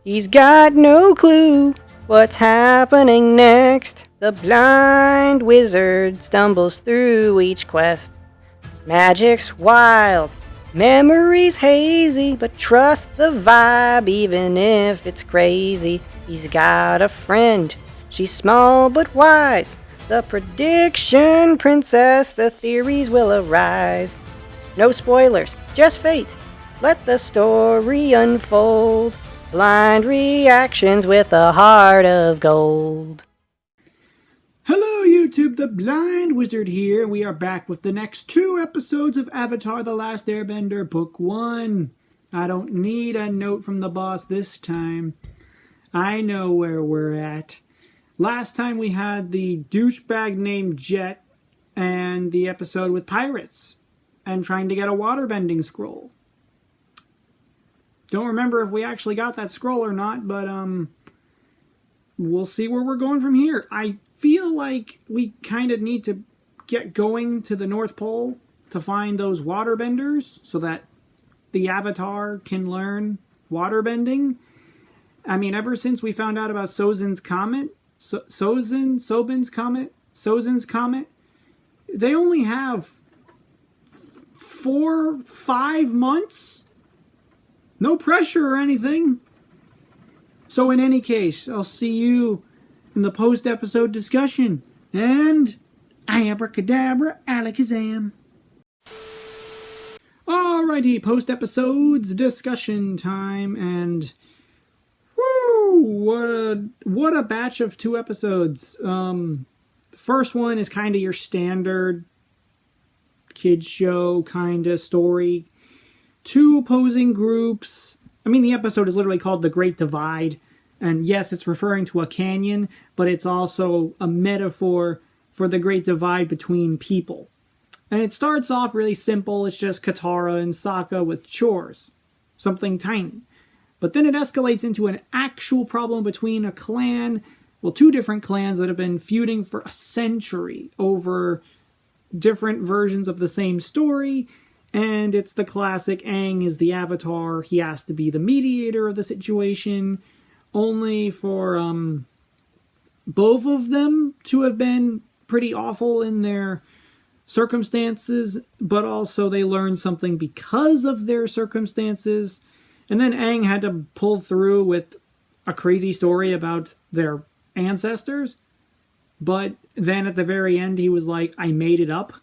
He's got no clue what's happening next. The blind wizard stumbles through each quest. Magic's wild, memories hazy, but trust the vibe even if it's crazy. He's got a friend, she's small but wise. The prediction princess, the theories will arise. No spoilers, just fate. Let the story unfold. Blind reactions with a heart of gold. Hello YouTube, the Blind Wizard here. We are back with the next 2 episodes of Avatar: The Last Airbender, Book 1. I don't need a note from the boss this time. I know where we're at. Last time we had the douchebag named Jet and the episode with pirates and trying to get a waterbending scroll. Don't remember if we actually got that scroll or not, but we'll see where we're going from here. I feel like we kind of need to get going to the North Pole to find those waterbenders so that the Avatar can learn waterbending. I mean, ever since we found out about Sozin's Comet, they only have 4-5 months. No pressure or anything. So in any case, I'll see you in the post-episode discussion. And abracadabra, alakazam. Alrighty, post-episodes discussion time. And woo, what a batch of 2 episodes. The first one is kind of your standard kids show kind of story. 2 opposing groups. I mean, the episode is literally called The Great Divide. And yes, it's referring to a canyon, but it's also a metaphor for the Great Divide between people. And it starts off really simple. It's just Katara and Sokka with chores. Something tiny. But then it escalates into an actual problem between a clan, well, 2 different clans that have been feuding for a century over different versions of the same story. And it's the classic Aang is the Avatar. He has to be the mediator of the situation. Only for both of them to have been pretty awful in their circumstances. But also they learned something because of their circumstances. And then Aang had to pull through with a crazy story about their ancestors. But then at the very end he was like, I made it up.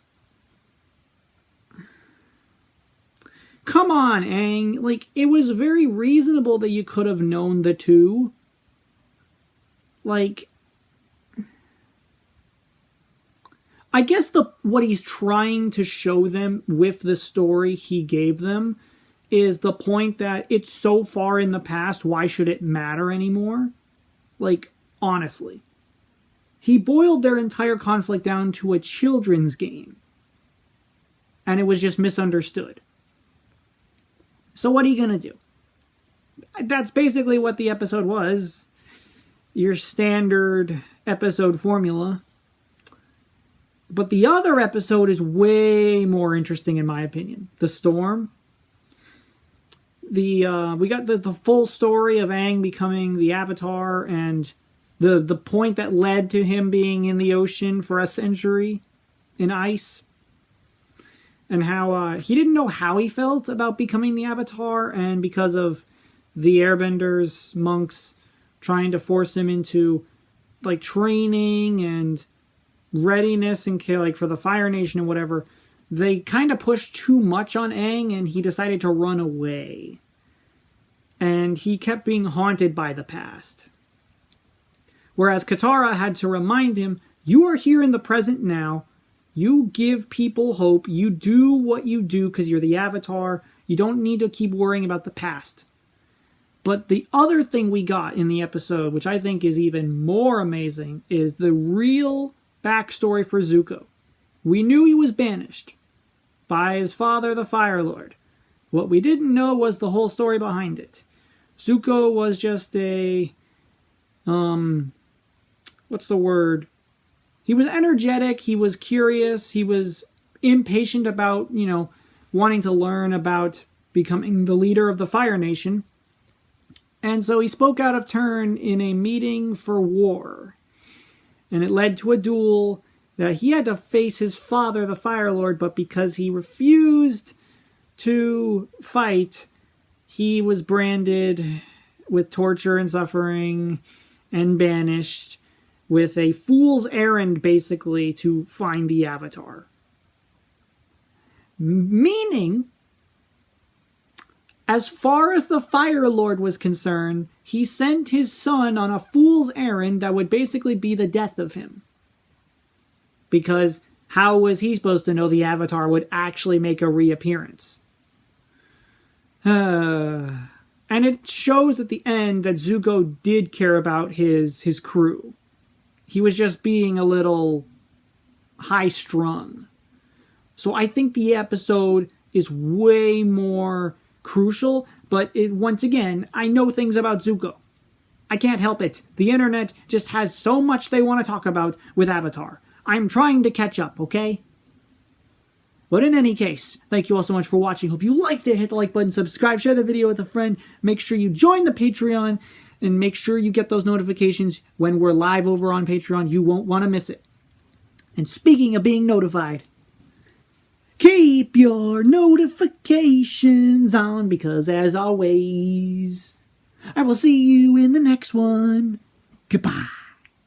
Come on, Aang. Like, it was very reasonable that you could have known the 2. Like, I guess what he's trying to show them with the story he gave them is the point that it's so far in the past, why should it matter anymore? Like, honestly. He boiled their entire conflict down to a children's game. And it was just misunderstood. So what are you going to do? That's basically what the episode was. Your standard episode formula. But the other episode is way more interesting in my opinion. The Storm. We got the full story of Aang becoming the Avatar and the point that led to him being in the ocean for a century in ice. And how he didn't know how he felt about becoming the Avatar, and because of the Airbenders, monks, trying to force him into like training and readiness and like for the Fire Nation and whatever, they kind of pushed too much on Aang, and he decided to run away. And he kept being haunted by the past. Whereas Katara had to remind him, you are here in the present now. You give people hope. You do what you do because you're the Avatar. You don't need to keep worrying about the past. But the other thing we got in the episode, which I think is even more amazing, is the real backstory for Zuko. We knew he was banished by his father, the Fire Lord. What we didn't know was the whole story behind it. Zuko was just a... what's the word? He was energetic, he was curious, he was impatient about, wanting to learn about becoming the leader of the Fire Nation. And so he spoke out of turn in a meeting for war. And it led to a duel that he had to face his father, the Fire Lord, but because he refused to fight, he was branded with torture and suffering and banished with a fool's errand, basically, to find the Avatar. Meaning, as far as the Fire Lord was concerned, he sent his son on a fool's errand that would basically be the death of him. Because how was he supposed to know the Avatar would actually make a reappearance? And it shows at the end that Zuko did care about his crew. He was just being a little high-strung. So I think the episode is way more crucial, but once again, I know things about Zuko. I can't help it. The internet just has so much they want to talk about with Avatar. I'm trying to catch up, okay? But in any case, thank you all so much for watching. Hope you liked it. Hit the like button, subscribe, share the video with a friend. Make sure you join the Patreon, and make sure you get those notifications when we're live over on Patreon. You won't want to miss it. And speaking of being notified, keep your notifications on, because as always, I will see you in the next one. Goodbye.